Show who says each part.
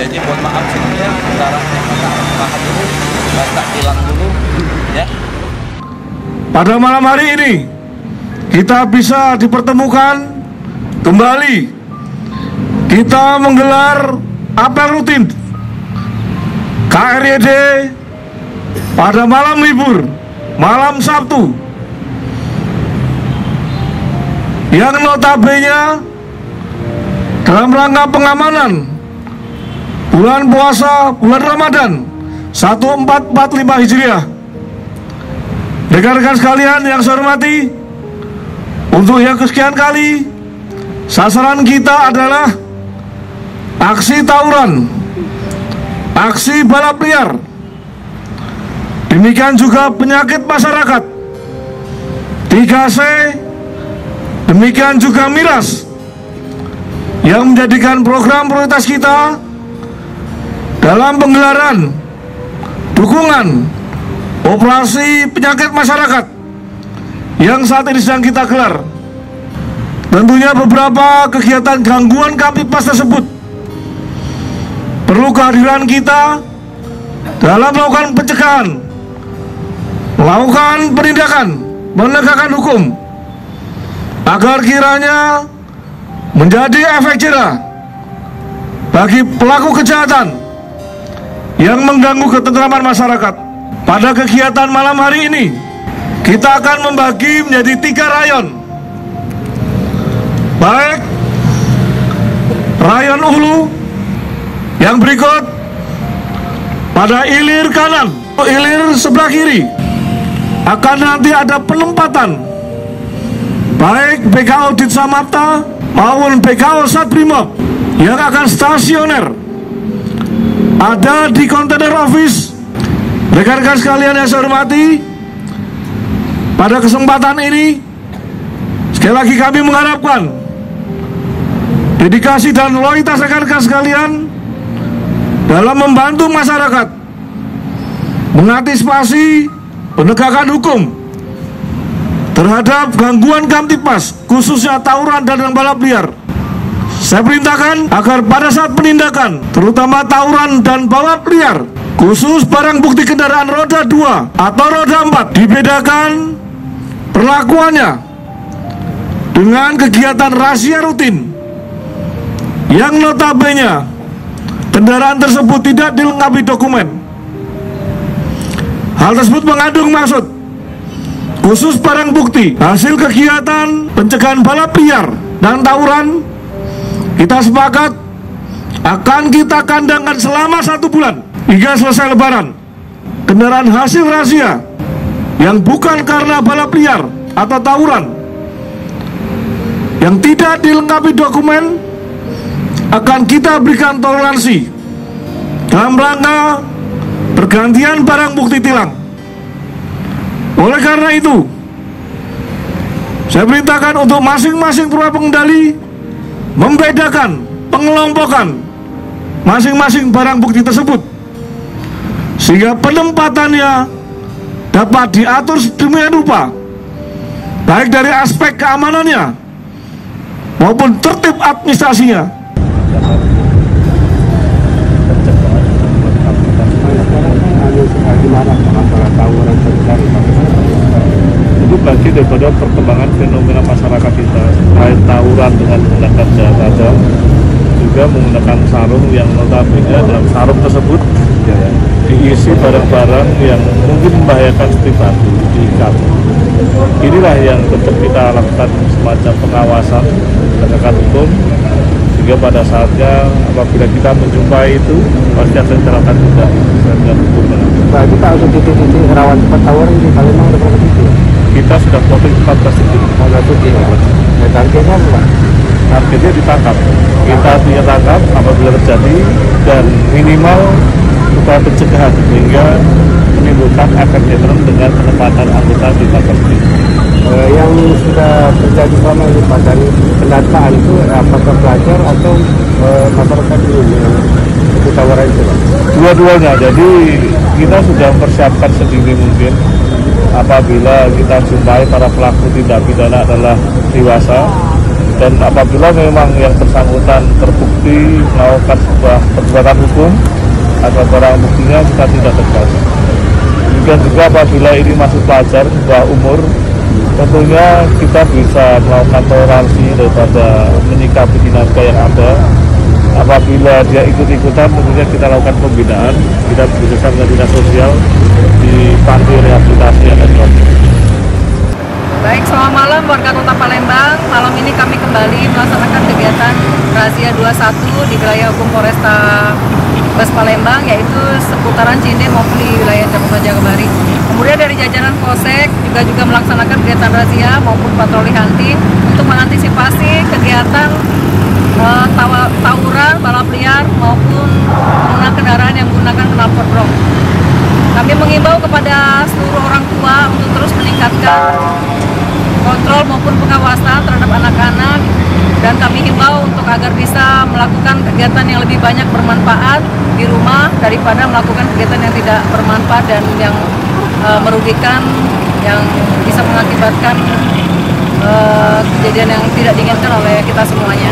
Speaker 1: Jadi mohon maaf sebelumnya, kendaraannya tahan dulu, tak hilang dulu, ya.
Speaker 2: Pada malam hari ini kita bisa dipertemukan kembali. Kita menggelar apel rutin KRYD pada malam libur, malam Sabtu, yang notabene dalam rangka pengamanan bulan puasa, bulan Ramadan 1445 Hijriah. Rekan-rekan sekalian yang saya hormati, untuk yang kesekian kali sasaran kita adalah aksi tawuran, aksi balap liar, demikian juga penyakit masyarakat 3C, demikian juga miras, yang menjadikan program prioritas kita dalam penggelaran dukungan operasi penyakit masyarakat yang saat ini sedang kita gelar. Tentunya beberapa kegiatan gangguan Kamtipmas tersebut perlu kehadiran kita dalam melakukan pencegahan, melakukan penindakan, menegakkan hukum, agar kiranya menjadi efek jerah bagi pelaku kejahatan yang mengganggu ketentraman masyarakat. Pada kegiatan malam hari ini kita akan membagi menjadi 3 rayon. Baik rayon hulu yang berikut, pada ilir kanan, ilir sebelah kiri akan nanti ada penempatan baik BKO Ditsamapta maupun BKO Satbrimob yang akan stasioner ada di kontainer office. Rekan-rekan sekalian yang saya hormati, pada kesempatan ini sekali lagi kami mengharapkan dedikasi dan loyalitas rekan-rekan sekalian dalam membantu masyarakat mengantisipasi penegakan hukum terhadap gangguan Kamtipmas, khususnya tawuran dan balap liar. Saya perintahkan agar pada saat penindakan, terutama tawuran dan balap liar, khusus barang bukti kendaraan roda 2 atau roda 4, dibedakan perlakuannya dengan kegiatan razia rutin yang notabene kendaraan tersebut tidak dilengkapi dokumen. Hal tersebut mengandung maksud khusus barang bukti hasil kegiatan pencegahan balap liar dan tawuran. Kita sepakat akan kita kandangkan selama 1 bulan hingga selesai lebaran. Kendaraan hasil razia yang bukan karena balap liar atau tawuran, yang tidak dilengkapi dokumen, akan kita berikan toleransi dalam rangka pergantian barang bukti tilang. Oleh karena itu, saya perintahkan untuk masing-masing perwira pengendali membedakan, pengelompokan masing-masing barang bukti tersebut, sehingga penempatannya dapat diatur sedemikian rupa, baik dari aspek keamanannya maupun tertib administrasinya.
Speaker 3: Itu bagi daripada perkembangan fenomena masyarakat kita, baik tawuran dengan menggunakan senjata tajam, juga menggunakan sarung yang notabene dalam sarung tersebut diisi barang-barang yang mungkin membahayakan seperti batu, diikat. Inilah yang tetap kita lakukan semacam pengawasan penegakan hukum, sehingga pada saatnya apabila kita menjumpai itu pasti akan diterapkan juga dengan hukum.
Speaker 4: Pak, kita untuk titik-titik rawan tempat tawuran ini kalau memang ada berapa titik?
Speaker 3: Kita sudah plotting 14 titik.
Speaker 4: 14 titik. Targetnya apa?
Speaker 3: Targetnya ditangkap. Kita punya tangkap apabila terjadi dan minimal upaya pencegahan sehingga menimbulkan efek netral dengan penempatan anggota di 14 titik.
Speaker 4: Yang sudah terjadi selama ini Pak, dari pendataan itu apakah pelajar atau masyarakat ini yang ikut tawuran itu Pak?
Speaker 3: Dua-duanya, jadi kita sudah mempersiapkan sedini mungkin apabila kita jumpai para pelaku tindak pidana adalah dewasa, dan apabila memang yang bersangkutan terbukti nanti melakukan sebuah perbuatan hukum, ada barang buktinya kita tidak tegas. Demikian juga apabila ini masih pelajar di bawah umur, tentunya kita bisa melakukan toleransi daripada menyikapi dinamika yang ada. Apabila dia ikut-ikutan, tentunya kita lakukan pembinaan, kita bekerjasama dengan dinas sosial di panti rehabilitasi yang ada.
Speaker 5: Baik, selamat malam warga Kota Palembang. Malam ini kami kembali melaksanakan kegiatan Razia 21 di wilayah hukum Polresta Bes Palembang, yaitu seputaran Cinde maupun di wilayah Cakupan Jagabari. Kemudian dari jajaran Polsek juga melaksanakan kegiatan razia maupun patroli hunting untuk mengantisipasi kegiatan tawuran, balap liar maupun pengguna kendaraan yang menggunakan knalpot brong. Kami mengimbau kepada seluruh orang tua untuk terus meningkatkan kontrol maupun pengawasan terhadap anak-anak, dan kami himbau untuk agar bisa melakukan kegiatan yang lebih banyak bermanfaat di rumah daripada melakukan kegiatan yang tidak bermanfaat dan yang merugikan, yang bisa mengakibatkan kejadian yang tidak diinginkan oleh kita semuanya.